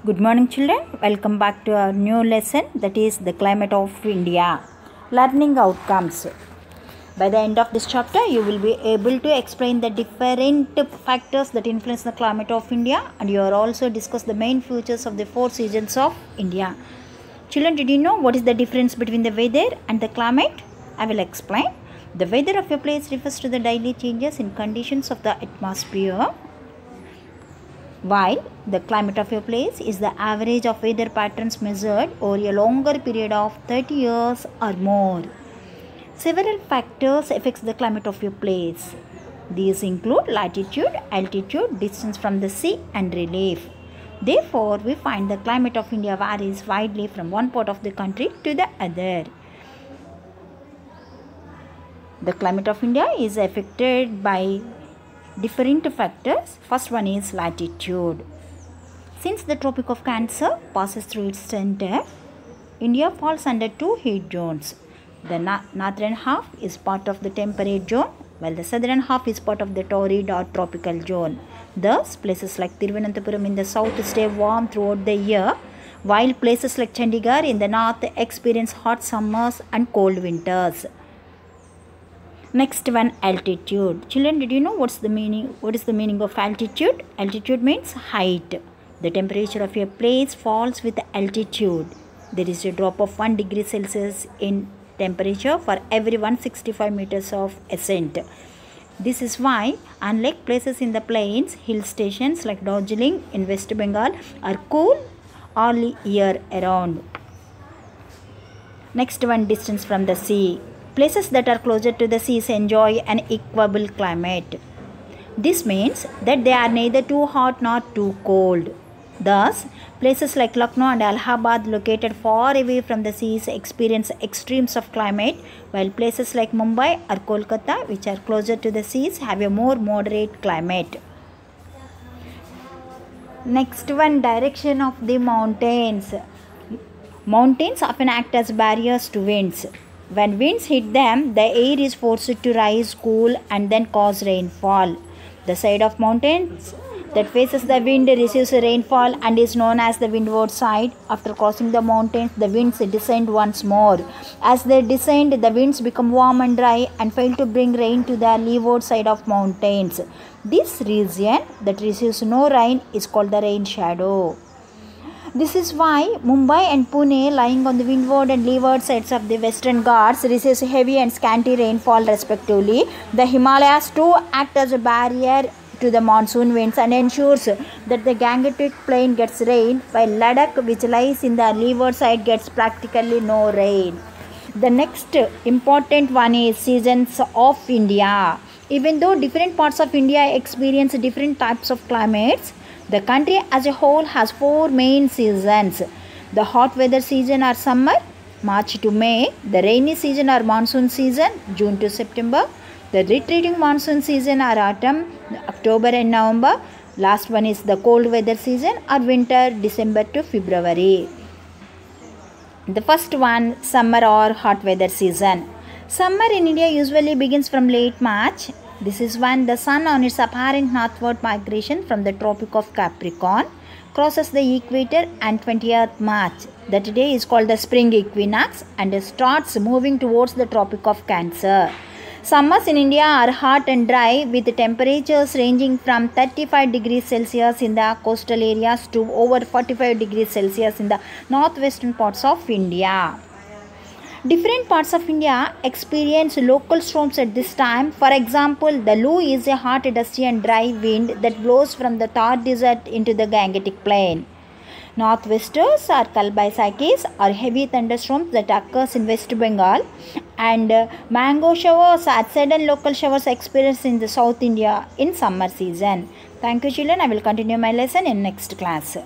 Good morning children, welcome back to our new lesson, that is the climate of India. Learning outcomes. By the end of this chapter, you will be able to explain the different factors that influence the climate of India, and you are also discuss the main features of the 4 seasons of India. Children, did you know what is the difference between the weather and the climate? I will explain. The weather of a place refers to the daily changes in conditions of the atmosphere, while the climate of a place is the average of weather patterns measured over a longer period of 30 years or more. Several factors affect the climate of a place. These include latitude, altitude, distance from the sea and relief. Therefore, we find the climate of India varies widely from one part of the country to the other. The climate of India is affected by different factors. First one is latitude. Since the Tropic of Cancer passes through its center, India falls under 2 heat zones. The northern half is part of the temperate zone, while the southern half is part of the torrid or tropical zone. Thus, places like Thiruvananthapuram in the south stay warm throughout the year, while places like Chandigarh in the north experience hot summers and cold winters. Next one, altitude. Children, did you know what is the meaning of altitude? Altitude means height. The temperature of a place falls with altitude. There is a drop of 1 degree Celsius in temperature for every 165 meters of ascent. This is why, unlike places in the plains, hill stations like Darjeeling in West Bengal are cool all year around. Next one, distance from the sea. Places that are closer to the seas enjoy an equable climate. This means that they are neither too hot nor too cold. Thus, places like Lucknow and Allahabad located far away from the seas experience extremes of climate, while places like Mumbai or Kolkata, which are closer to the seas, have a more moderate climate. Next one, direction of the mountains. Mountains often act as barriers to winds. When winds hit them, the air is forced to rise, cool, and then cause rainfall. The side of mountains that faces the wind receives rainfall and is known as the windward side. After crossing the mountains, the winds descend once more. As they descend, the winds become warm and dry and fail to bring rain to the leeward side of mountains. This region that receives no rain is called the rain shadow. This is why Mumbai and Pune, lying on the windward and leeward sides of the Western Ghats, receives heavy and scanty rainfall respectively. The Himalayas too act as a barrier to the monsoon winds and ensures that the Gangetic Plain gets rain, while Ladakh, which lies in the leeward side, gets practically no rain. The next important one is seasons of India. Even though different parts of India experience different types of climates, the country as a whole has 4 main seasons. The hot weather season or summer, March to May. The rainy season or monsoon season, June to September. The retreating monsoon season or autumn, October and November. Last one is the cold weather season or winter, December to February. The first one, summer or hot weather season. Summer in India usually begins from late March. This is when the sun on its apparent northward migration from the Tropic of Capricorn crosses the equator, and 20th March. That day is called the spring equinox and starts moving towards the Tropic of Cancer. Summers in India are hot and dry with temperatures ranging from 35 degrees Celsius in the coastal areas to over 45 degrees Celsius in the northwestern parts of India. Different parts of India experience local storms at this time. For example, the Loo is a hot, dusty and dry wind that blows from the Thar desert into the Gangetic Plain. Northwesters or Kalbaisakis are heavy thunderstorms that occurs in West Bengal, and mango showers are sudden local showers experienced in the South India in summer season. Thank you children. I will continue my lesson in next class.